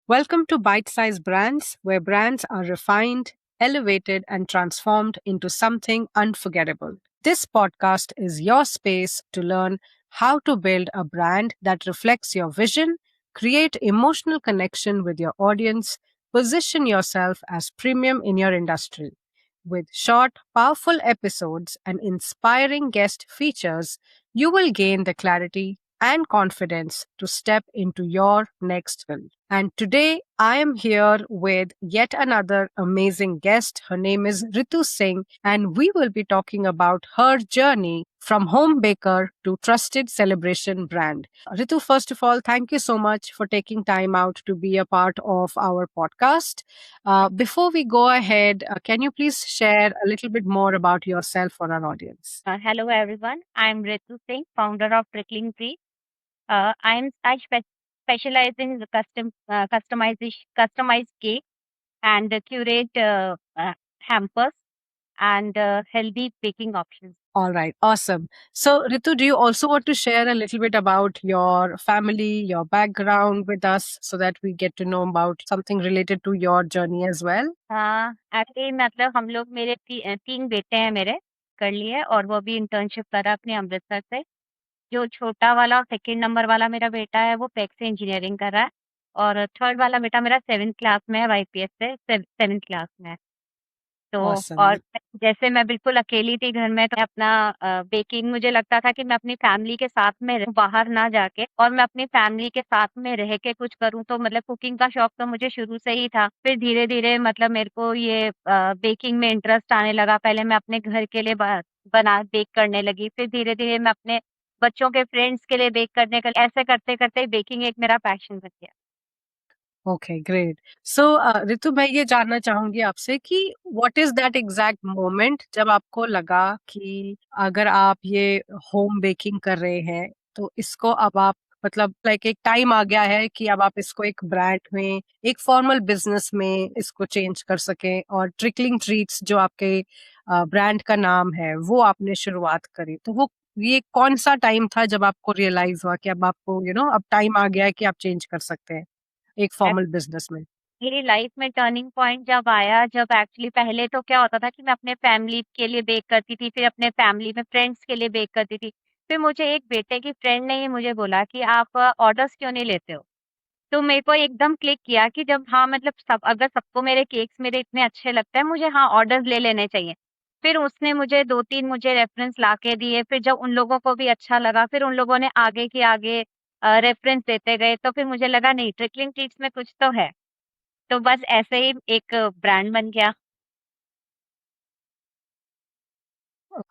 Welcome to Bite Size Brands, where brands are refined, elevated, and transformed into something unforgettable. This podcast is your space to learn how to build a brand that reflects your vision, create emotional connection with your audience, position yourself as premium in your industry. With short, powerful episodes and inspiring guest features, you will gain the clarity and confidence to step into your next level. And today I am here with yet another amazing guest. Her name is Ritu Singh, and we will be talking about her journey from home baker to trusted celebration brand. Ritu, first of all, thank you so much for taking time out to be a part of our podcast. Before we go ahead, can you please share a little bit more about yourself for our audience? Hello everyone. I'm Ritu Singh, founder of Trickling Tree. I specialize in the customized cake and curate hampers and healthy baking options. All right, awesome. So, Ritu, do you also want to share a little bit about your family, your background with us so that we get to know about something related to your journey as well? Actually मतलब हम लोग तीन बेटे हैं मेरे कर लिए और वो भी इंटर्नशिप करा अपने अमृतसर से। जो छोटा वाला और सेकंड नंबर वाला मेरा बेटा है वो पैक से इंजीनियरिंग कर रहा है और थर्ड वाला बेटा मेरा 7th क्लास में है वाईपीएस से 7th क्लास में है। तो Awesome. और जैसे मैं बिल्कुल अकेली थी घर में तो अपना बेकिंग मुझे लगता था कि मैं अपनी फैमिली के साथ में रहूं, बाहर ना जाके और मैं अपनी फैमिली के साथ में रह के कुछ करूं तो मतलब कुकिंग का शौक तो मुझे शुरू से ही था। फिर धीरे-धीरे मतलब मेरे को ये बेकिंग में इंटरेस्ट आने लगा। पहले मैं अपने घर के लिए बना बेक करने लगी, फिर धीरे-धीरे मैं अपने बच्चों के फ्रेंड्स के लिए बेक करने का ऐसे करते-करते बेकिंग एक मेरा पैशन बन गया। Okay, great. सो रितु, मैं ये जानना चाहूंगी आपसे कि what is that exact moment जब आपको लगा कि अगर आप ये होम बेकिंग कर रहे हैं तो इसको अब आप मतलब लाइक एक टाइम आ गया है कि अब आप इसको एक ब्रांड में, एक फॉर्मल बिजनेस में इसको चेंज कर सकें और ट्रिकलिंग ट्रीट्स जो आपके ब्रांड का नाम है वो आपने शुरुआत करी, तो वो ये कौन सा टाइम था जब आपको रियलाइज हुआ कि अब आपको अब टाइम आ गया है कि आप चेंज कर सकते हैं एक फॉर्मल बिज़नेस में? मेरी लाइफ में टर्निंग पॉइंट जब आया, जब एक्चुअली पहले तो क्या होता था कि मैं अपने फैमिली के लिए बेक करती थी, फिर अपने फैमिली में फ्रेंड्स के लिए बेक करती थी। फिर मुझे एक बेटे की फ्रेंड ने ही मुझे बोला कि आप ऑर्डर्स क्यों नहीं लेते हो? तो मेरे को एकदम क्लिक किया कि जब हाँ, मतलब अगर सबको मेरे केक्स मेरे इतने अच्छे लगते हैं, मुझे हाँ, ऑर्डर्स ले लेने चाहिए। फिर उसने मुझे 2-3 मुझे रेफ़रेंस लाके दिए, फिर जब उन लोगों को भी अच्छा लगा, फिर उन लोगों ने आगे के आगे रेफ़रेंस देते गए, तो फिर मुझे लगा नहीं ट्रिकलिंग ट्रीट्स में कुछ तो है। तो बस ऐसे ही एक ब्रांड बन गया।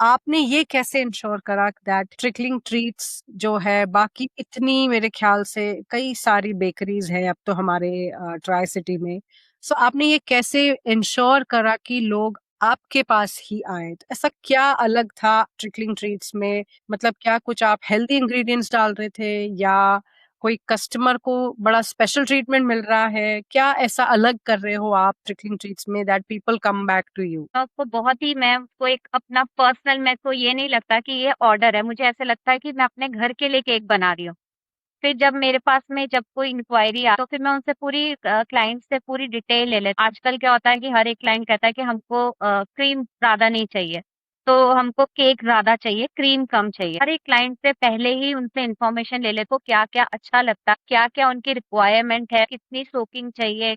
आपने ये कैसे इंश्योर करा दैट ट्रिकलिंग ट्रीट्स जो है, बाकी इतनी मेरे ख्याल से कई सारी बेकरीज हैं अब तो हमारे ट्राई सिटी में, सो आपने ये कैसे इंश्योर करा कि लोग आपके पास ही आए? तो ऐसा क्या अलग था ट्रिकलिंग ट्रीट्स में? मतलब क्या कुछ आप हेल्दी इंग्रेडिएंट्स डाल रहे थे या कोई कस्टमर को बड़ा स्पेशल ट्रीटमेंट मिल रहा है? क्या ऐसा अलग कर रहे हो आप ट्रिकलिंग ट्रीट्स में that people come back to you? आपको बहुत ही मैं उसको एक अपना पर्सनल मेरे को ये नहीं लगता कि ये ऑर्डर है, मुझे ऐसा लगता है कि मैं अपने घर के लिए केक बना रही हूँ। फिर जब मेरे पास में जब कोई इंक्वायरी आ तो फिर मैं उनसे पूरी क्लाइंट से पूरी डिटेल ले लेती। आजकल क्या होता है कि हर एक क्लाइंट कहता है कि हमको क्रीम ज़्यादा नहीं चाहिए, तो हमको केक ज़्यादा चाहिए, क्रीम कम चाहिए। हर एक क्लाइंट से पहले ही उनसे इन्फॉर्मेशन ले लेते, को क्या-क्या अच्छा लगता है, क्या-क्या उनकी रिक्वायरमेंट है, कितनी सोकिंग चाहिए।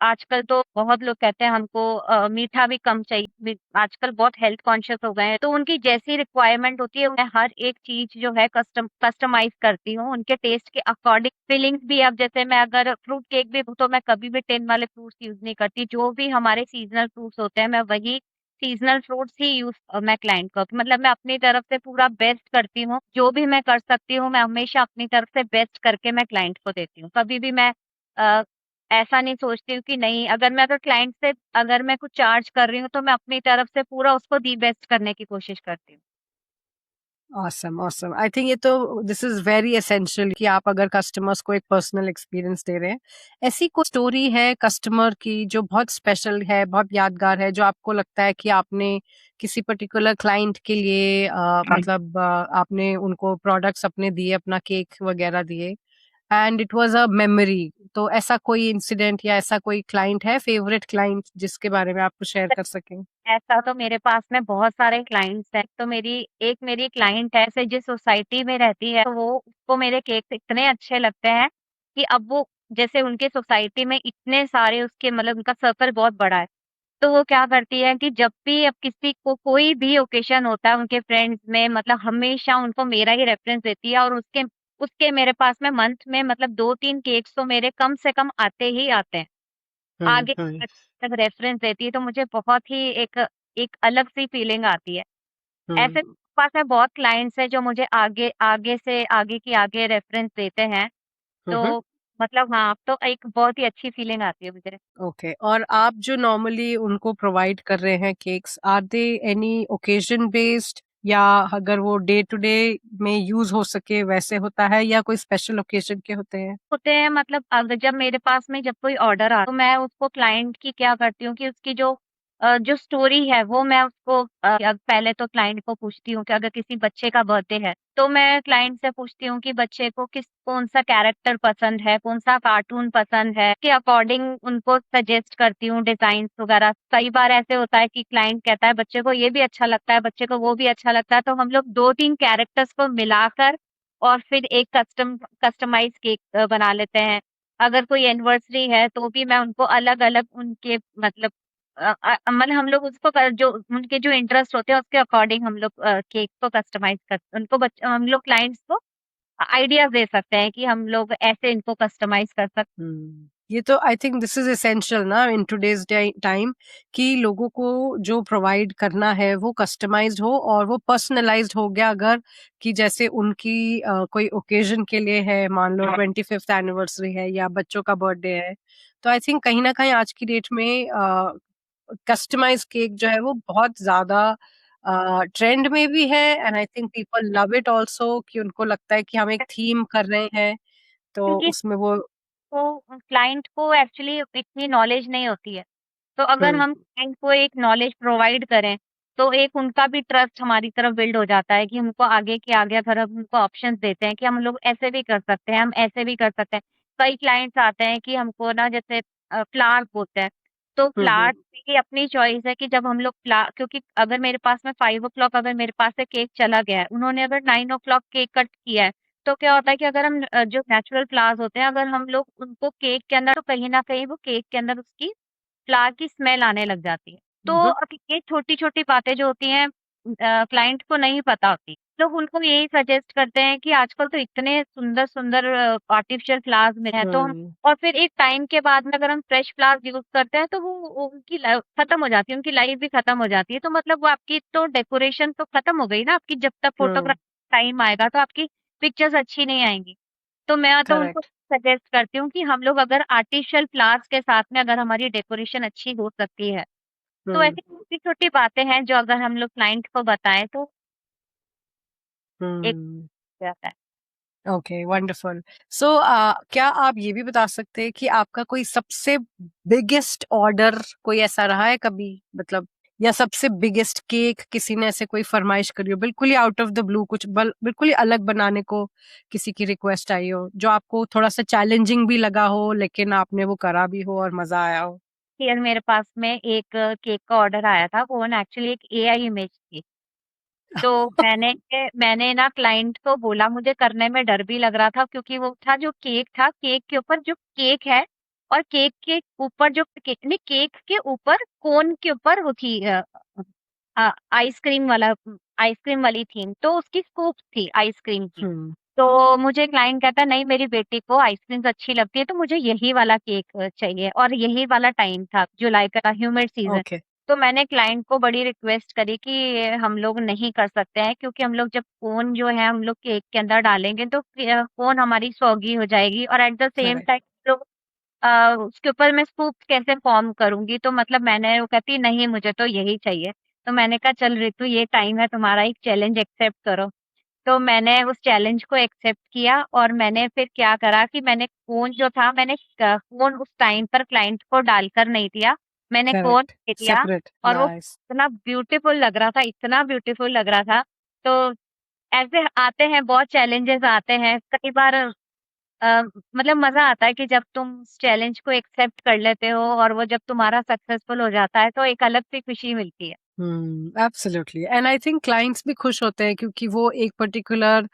आजकल तो बहुत लोग कहते हैं हमको मीठा भी कम चाहिए। आजकल बहुत हेल्थ कॉन्शियस हो गए हैं, तो उनकी जैसी रिक्वायरमेंट होती है, मैं हर एक चीज़ जो है कस्टमाइज़ करती हूँ, उनके टेस्ट के अकॉर्डिंग। फिलिंग्स भी अब जैसे मैं अगर फ्रूट केक भी तो मैं कभी भी टिन वाले फ्रूट्स यूज़ नहीं करती। जो भी हमारे सीज़नल फ्रूट्स होते हैं, मैं वही सीज़नल फ्रूट्स ही मैं क्लाइंट को मतलब मैं अपनी तरफ से पूरा बेस्ट करती हूँ। जो भी मैं कर सकती हूँ, मैं हमेशा अपनी तरफ से बेस्ट करके मैं क्लाइंट को देती हूँ। कभी भी मैं अ, ऐसा नहीं सोचती हूँ कि नहीं, अगर क्लाइंट से अगर मैं कुछ चार्ज कर रही हूँ, तो मैं अपनी तरफ से पूरा उसको दी बेस्ट करने की कोशिश करती हूँ। Awesome, awesome. आई थिंक ये तो दिस इज वेरी एसेंशियल कि आप अगर कस्टमर्स को एक पर्सनल एक्सपीरियंस दे रहे हैं। ऐसी कोई स्टोरी है कस्टमर की जो बहुत स्पेशल है, बहुत यादगार है, जो आपको लगता है कि आपने किसी पर्टिकुलर क्लाइंट के लिए मतलब आपने उनको प्रोडक्ट्स अपने दिए, अपना केक वगैरह दिए, and it was a memory. तो ऐसा कोई इंसिडेंट या ऐसा कोई क्लाइंट है, फेवरेट क्लाइंट, जिसके बारे में आप शेयर कर सकें? ऐसा तो मेरे पास में बहुत सारे क्लाइंट्स हैं। तो मेरी क्लाइंट है, ऐसे जिस सोसाइटी में रहती है, तो वो उसको मेरे केक इतने अच्छे लगते हैं कि अब वो जैसे उनके सोसाइटी में इतने सारे उसके मतलब उनका सर्कल बहुत बड़ा है। तो वो क्या करती है कि जब भी अब किसी को कोई भी ओकेशन होता है उनके फ्रेंड्स में, मतलब हमेशा उनको मेरा ही रेफरेंस देती है, और उसके उसके मेरे पास में मंथ में मतलब 2-3 केक्स तो मेरे कम से कम आते ही आते हैं। आगे हम्म। तक रेफरेंस देती है, तो मुझे बहुत ही एक एक अलग-सी फीलिंग आती है। ऐसे हम्म। पास में बहुत क्लाइंट्स हैं जो मुझे आगे आगे से आगे की आगे रेफरेंस देते हैं। हम्म। तो मतलब हाँ, तो एक बहुत ही अच्छी फीलिंग आती है मुझे। ओके, और आप जो नॉर्मली उनको प्रोवाइड कर रहे हैं cakes, are they any occasion based, या अगर वो डे टू डे में यूज हो सके वैसे होता है, या कोई स्पेशल ओकेजन के होते हैं? होते हैं, मतलब अगर जब मेरे पास में जब कोई ऑर्डर आता है, तो मैं उसको क्लाइंट की क्या करती हूँ कि उसकी जो स्टोरी है वो मैं उसको पहले तो क्लाइंट को पूछती हूँ कि अगर किसी बच्चे का बर्थडे है, तो मैं क्लाइंट से पूछती हूँ कि बच्चे को कौन सा कैरेक्टर पसंद है, कौन सा कार्टून पसंद है, के अकॉर्डिंग उनको सजेस्ट करती हूँ डिजाइन वगैरह। कई बार ऐसे होता है कि क्लाइंट कहता है बच्चे को ये भी अच्छा लगता है, बच्चे को वो भी अच्छा लगता है, तो हम लोग 2-3 कैरेक्टर्स को मिलाकर और फिर एक कस्टमाइज़ केक बना लेते हैं। अगर कोई एनिवर्सरी है तो भी मैं उनको अलग-अलग उनके मतलब मतलब हम लोग उसको जो उनके जो इंटरेस्ट होते हैं उसके अकॉर्डिंग हम लोग केक को कस्टमाइज़ कर उनको हम लोग क्लाइंट्स को आइडियाज़ दे सकते हैं कि हम लोग ऐसे इनको कस्टमाइज़ कर सकते ये तो I think this is essential ना इन टुडेज टाइम, कि लोगों को जो प्रोवाइड करना है वो कस्टमाइज्ड हो और वो पर्सनलाइज्ड हो गया। अगर कि जैसे उनकी कोई ओकेजन के लिए है, मान लो 25th एनिवर्सरी है या बच्चों का बर्थडे है, तो आई थिंक कहीं ना कहीं आज की डेट में कस्टमाइज केक जो है वो बहुत ज्यादा ट्रेंड में भी है, and I think people love it also, कि उनको लगता है कि हम एक हैं। थीम कर रहे हैं, तो क्योंकि उसमें वो। को क्लाइंट को एक्चुअली इतनी नॉलेज नहीं होती है। तो अगर हम्म। हम क्लाइंट को एक नॉलेज प्रोवाइड करें, तो एक उनका भी ट्रस्ट हमारी तरफ बिल्ड हो जाता है कि हमको आगे के आगे अगर हम उनको ऑप्शंस देते हैं कि हम लोग ऐसे भी कर सकते हैं, हम ऐसे भी कर सकते हैं। कई क्लाइंट्स आते हैं कि हमको ना जैसे फ्लावर्स बोलते हैं, तो हम्म। फ्लावर्स की अपनी चॉइस है कि जब हम लोग फ्ला क्योंकि अगर मेरे पास में 5 ओ क्लॉक अगर मेरे पास से केक चला गया है, उन्होंने अगर 9 ओ क्लॉक केक कट किया है, तो क्या होता है कि अगर हम जो नेचुरल फ्लावर्स होते हैं, अगर हम लोग उनको केक के अंदर, तो कहीं न कहीं वो केक के अंदर उसकी फ्लावर की स्मेल आने लग जाती है। तो हम्म। अब ये छोटी-छोटी बातें जो होती हैं क्लाइंट को नहीं पता होती। लोग उनको यही सजेस्ट करते हैं कि आजकल तो इतने सुंदर-सुंदर आर्टिफ़िशियल फ्लावर्स मिल हैं, तो हम हम्म। और फिर एक टाइम के बाद में अगर हम फ्रेश फ्लावर्स यूज़ करते हैं, तो वो उनकी खत्म हो जाती है, उनकी लाइफ़ भी खत्म हो जाती है। तो मतलब वो आपकी तो डेकोरेशन तो खत्म हो गई ना आपकी, जब तक हम्म। फ़ोटोग्राफ टाइम आएगा तो आपकी पिक्चर्स अच्छी नहीं आएँगी। तो मैं तो उनको करेक्ट। सजेस्ट करती हूँ कि हम लोग अगर आर्टिफ़िशियल फ्लावर्स के साथ में अगर हमारी डेकोरेशन अच्छी हो सकती है, तो हम्म। ऐसी छोटी-छोटी बातें हैं जो अगर हम लोग क्लाइंट को बताएँ तो एक हम्म। जाता है। Okay, wonderful. सो क्या आप ये भी बता सकते हैं कि आपका कोई सबसे बिगेस्ट ऑर्डर कोई ऐसा रहा है कभी, मतलब, या सबसे बिगेस्ट केक किसी ने ऐसे कोई फरमाइश करी हो, बिल्कुल ही आउट ऑफ द ब्लू, कुछ बिल्कुल ही अलग बनाने को किसी की रिक्वेस्ट आई हो, जो आपको थोड़ा सा चैलेंजिंग भी लगा हो लेकिन आपने वो करा भी हो और मजा आया हो? फिर मेरे पास में एक केक का ऑर्डर आया था, वो ना एक्चुअली एक एआई इमेज थी। तो मैंने ना क्लाइंट को बोला, मुझे करने में डर भी लग रहा था क्योंकि वो था जो केक था, केक के ऊपर जो केक है और केक के ऊपर जो केक के ऊपर कोन के ऊपर वो थी आइसक्रीम आइसक्रीम वाली थीम, तो उसकी स्कूप थी आइसक्रीम की। हम्म। तो मुझे क्लाइंट कहता है नहीं मेरी बेटी को आइसक्रीम्स अच्छी लगती है, तो मुझे यही वाला केक चाहिए, और यही वाला टाइम था जुलाई का ह्यूमिड सीज़न। ओके। तो मैंने क्लाइंट को बड़ी रिक्वेस्ट करी कि हम लोग नहीं कर सकते हैं, क्योंकि हम लोग जब कोन जो है हम लोग केक के अंदर डालेंगे तो कोन हमारी सॉगी हो जाएगी, और at the same correct. Time लोग उसके ऊपर मैं स्कूप कैसे फ़ॉर्म करूँगी? तो मतलब वो कहती नहीं मुझे तो यही चाहिए। तो मैंने कहा चल ऋतु ये टाइम है तुम्हारा, एक चैलेंज एक्सेप्ट करो। तो मैंने उस चैलेंज को एक्सेप्ट किया, और मैंने फिर क्या करा कि मैंने कोन जो था मैंने कोन उस टाइम पर क्लाइंट को डालकर नहीं दिया। मैंने कोन करेक्ट। दे दिया, सेपरेट। और वो नाइस। इतना ब्यूटीफुल लग रहा था, इतना ब्यूटीफुल लग रहा था। तो ऐसे आते हैं, बहुत चैलेंजेस आते हैं। कई बार मतलब मज़ा आता है कि जब तुम उस चैलेंज को एक्सेप्ट कर लेते हो और वो जब तुम्हारा सक्सेसफुल हो जाता है, तो एक अलग सी खुशी मिलती है। Absolutely and I think clients भी खुश होते हैं क्योंकि वो एक पर्टिकुलर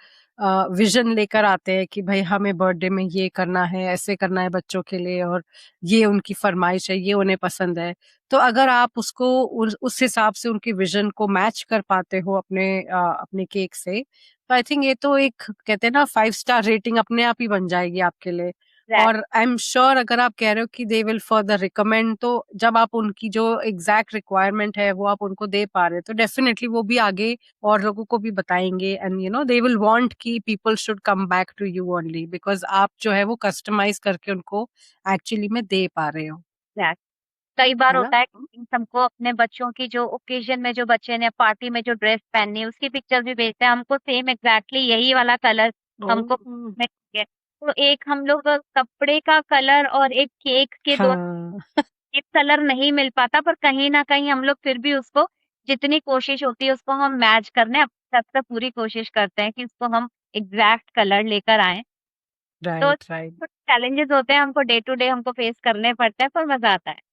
विजन लेकर आते हैं कि भाई हमें बर्थडे में ये करना है, ऐसे करना है बच्चों के लिए और ये उनकी फरमाइश है, ये उन्हें पसंद है। तो अगर आप उसको उस हिसाब से उनकी विजन को मैच कर पाते हो अपने केक से, तो आई थिंक ये तो एक कहते हैं ना 5 स्टार रेटिंग अपने आप ही बन जाएगी आपके लिए। और आई एम श्योर अगर आप कह रहे हो कि दे विल फर्दर रिकमेंड, तो जब आप उनकी जो एग्जैक्ट रिक्वायरमेंट है वो आप उनको दे पा रहे हैं तो डेफिनेटली वो भी आगे और लोगों को भी बताएंगे एंड दे विल वांट कि people should come back to you only because आप जो है वो कस्टमाइज करके उनको एक्चुअली में दे पा रहे हो। एग्जैक्ट। कई बार है ना? होता है कि हमको अपने बच्चों की जो ओकेजन में जो बच्चे ने पार्टी में जो ड्रेस पहननी है उसकी पिक्चर भी भेजते हैं हमको, सेम एग्जैक्टली यही वाला कलर हमको ओह, में चाहिए। तो एक हम लोग कपड़े का कलर और एक केक के दोनों हाँ। एक कलर नहीं मिल पाता, पर कहीं ना कहीं हम लोग फिर भी उसको जितनी कोशिश होती है उसको हम मैच करने अपनी तरफ से पूरी कोशिश करते हैं कि उसको हम एग्जैक्ट कलर लेकर आए। तो राइट, राइट। चैलेंजेस होते हैं, हमको डे टू डे हमको फेस करने पड़ते हैं, पर मजा आता है।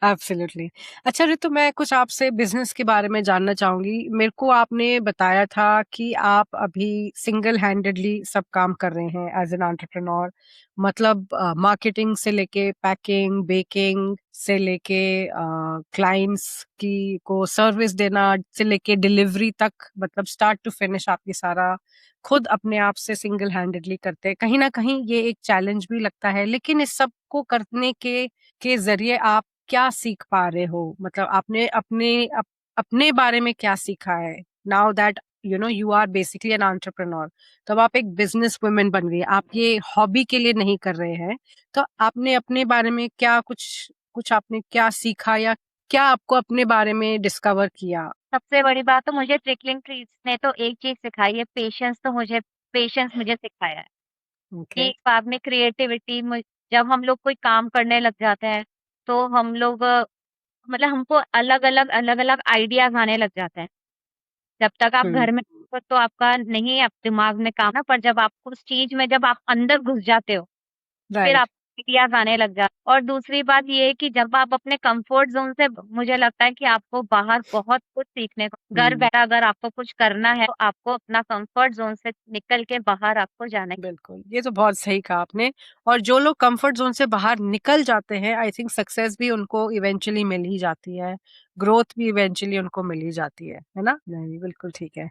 एब्सोल्युटली। अच्छा रितु, मैं कुछ आपसे बिजनेस के बारे में जानना चाहूंगी। मेरे को आपने बताया था कि आप अभी सिंगल हैंडेडली सब काम कर रहे हैं एज एन एंटरप्रेन्योर। मतलब मार्केटिंग से लेके पैकिंग बेकिंग से लेके क्लाइंट्स की को सर्विस देना से लेके डिलीवरी तक, मतलब स्टार्ट टू फिनिश आप ये सारा खुद अपने आप से सिंगल हैंडेडली करते हैं। कहीं ना कहीं ये एक चैलेंज भी लगता है, लेकिन इस सब को करने के ज़रिए आप क्या सीख पा रहे हो? मतलब आपने अपने बारे में क्या सीखा है? Now that you are basically an entrepreneur, तब आप एक बिजनेस वुमन बन गई। आप ये हॉबी के लिए नहीं कर रहे हैं। तो आपने अपने बारे में क्या कुछ कुछ आपने क्या सीखा या क्या आपको अपने बारे में डिस्कवर किया? सबसे बड़ी बात तो मुझे ट्रिकलिंग ट्रीज ने तो एक चीज सिखाई है, पेशेंस मुझे सिखाया है ओके। कि बाद में क्रिएटिविटी, जब हम लोग कोई काम करने लग जाते हैं तो हम लोग मतलब हमको अलग अलग आइडियाज आने लग जाते हैं। जब तक आप हुँ, घर में तो आपका नहीं आप दिमाग में काम ना, पर जब आप उस चीज में जब आप अंदर घुस जाते हो फिर राइट। आप आइडियाज आने लग जाते। और दूसरी बात ये है कि जब आप अपने कंफर्ट जोन से, मुझे लगता है कि आपको बाहर बहुत कुछ सीखने को, घर हुँ। बैठा अगर आपको कुछ करना है तो आपको अपना कंफर्ट जोन से निकल के बाहर आपको जाना है। बिल्कुल, ये तो बहुत सही कहा आपने। और जो लोग कंफर्ट ज़ोन से बाहर निकल जाते हैं, आई थिंक सक्सेस भी उनको इवेंचुअली मिल ही जाती है, ग्रोथ भी इवेंचुअली उनको मिल ही जाती है ना? नहीं, बिल्कुल ठीक है।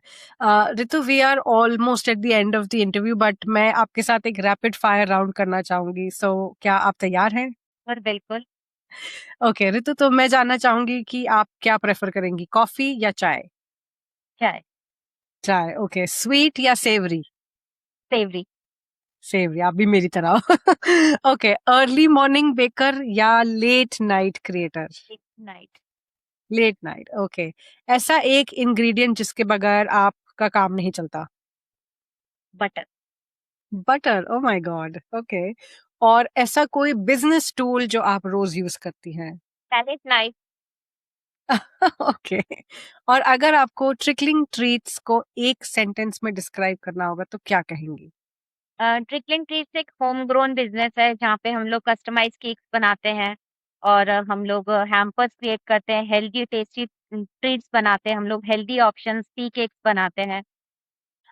Ritu, we are almost at the end of the interview, but मैं आपके साथ एक रैपिड फायर राउंड करना चाहूँगी, सो क्या आप तैयार हैं? और बिल्कुल। ओके रितु, तो मैं जानना चाहूँगी कि आप क्या प्रेफ़र करेंगी, कॉफ़ी या चाय? चाय। चाय, ओके। स्वीट या सेवरी? सेवरी। सेवरी, आप भी मेरी तरह हो। ओके, अर्ली मॉर्निंग बेकर या late night creator? Night. Late night, okay. ऐसा एक इंग्रेडिएंट जिसके बगैर आपका काम नहीं चलता? Butter. Butter, oh my God, okay. और ऐसा कोई बिजनेस टूल जो आप रोज यूज करती हैं? Palette knife. ओके। और अगर आपको ट्रिकलिंग ट्रीट्स को एक सेंटेंस में डिस्क्राइब करना होगा तो क्या कहेंगी? ट्रिकलिंग ट्रीज एक होम ग्रोन बिजनेस है जहाँ पे हम लोग कस्टमाइज केक्स बनाते हैं और हम लोग हैम्पर्स क्रिएट करते हैं, हेल्दी टेस्टी ट्रीट्स बनाते हैं, हम लोग हेल्दी ऑप्शंस टी केक्स बनाते हैं।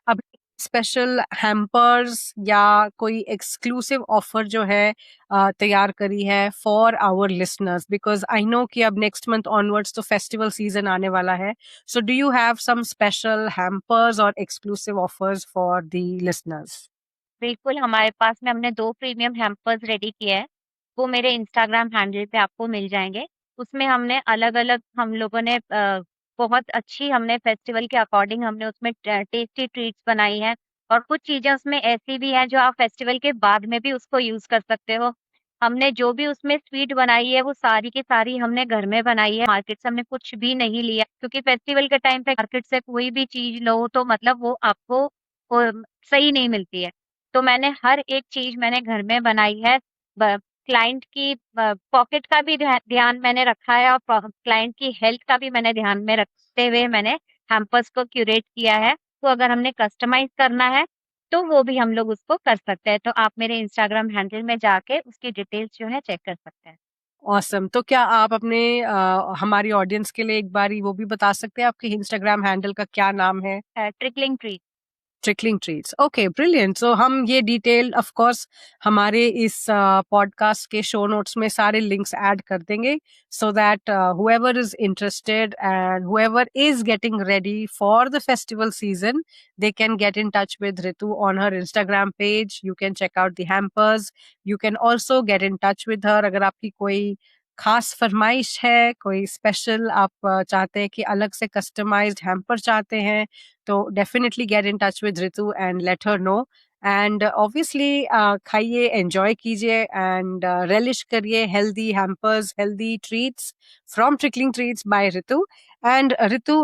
अभी स्पेशल हैम्पर्स या कोई एक्सक्लूसिव ऑफर जो है तैयार करी है for our listeners, because I know कि अब नेक्स्ट मंथ ऑनवर्ड्स तो फेस्टिवल सीजन आने वाला है। So do you have some special hampers और exclusive offers for the listeners? बिल्कुल, हमारे पास में हमने 2 प्रीमियम हैम्पर्स रेडी किए हैं, वो मेरे इंस्टाग्राम हैंडल पे आपको मिल जाएँगे। उसमें हमने अलग-अलग हम लोगों ने बहुत अच्छी हमने फेस्टिवल के अकॉर्डिंग हमने उसमें टेस्टी ट्रीट्स बनाई हैं और कुछ चीज़ें उसमें ऐसी भी हैं जो आप फेस्टिवल के बाद में भी उसको यूज़ कर सकते हो। हमने जो भी उसमें स्वीट बनाई है वो सारी की सारी हमने घर में बनाई है, मार्केट से हमने कुछ भी नहीं लिया क्योंकि फेस्टिवल के टाइम पे मार्केट से कोई भी चीज़ लो तो मतलब वो आपको सही नहीं मिलती है। तो मैंने हर एक चीज़ मैंने घर में बनाई है। ब क्लाइंट की पॉकेट का भी ध्यान मैंने रखा है और क्लाइंट की हेल्थ का भी मैंने ध्यान में रखते हुए मैंने हैम्पर्स को क्यूरेट किया है। तो अगर हमने कस्टमाइज़ करना है, तो वो भी हम लोग उसको कर सकते हैं। तो आप मेरे इंस्टाग्राम हैंडल में जाके उसकी डिटेल्स जो है चेक कर सकते हैं। ऑसम। तो क्या आप अपने हमारी ऑडियंस के लिए एक बारी वो भी बता सकते हैं आपके इंस्टाग्राम हैंडल का क्या नाम है? Trickling tree. Trickling treats. Okay, brilliant. So हम ये डिटेल ऑफ कोर्स हमारे इस पॉडकास्ट के शो नोट्स में सारे लिंक्स ऐड कर देंगे, so that whoever is interested and whoever is getting ready for the festival season, they can get in touch with Ritu on her Instagram page. You can check out the hampers. You can also get in touch with her अगर आपकी कोई खास फरमाइश है, कोई special आप चाहते हैं कि अलग से कस्टमाइज्ड हैम्पर चाहते हैं, तो definitely get in touch with Ritu and let her know. And obviously खाइए, एंजॉय कीजिए एंड रेलिश करिए healthy hampers, healthy treats from trickling treats by Ritu. And Ritu,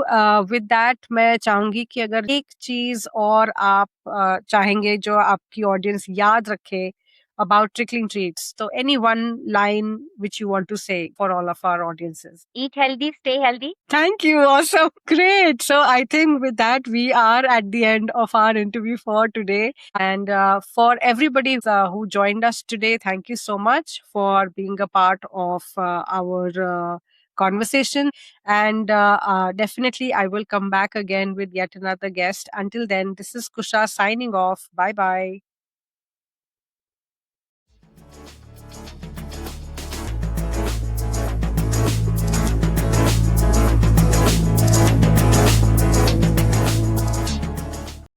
with that मैं चाहूंगी कि अगर एक चीज और आप चाहेंगे जो आपकी ऑडियंस याद रखे about trickling treats, so any one line which you want to say for all of our audiences? Eat healthy, stay healthy. Thank you. Awesome. Great. So I think with that, we are at the end of our interview for today. And for everybody who joined us today, thank you so much for being a part of our conversation. And definitely, I will come back again with yet another guest. Until then, this is Kusha signing off. Bye bye.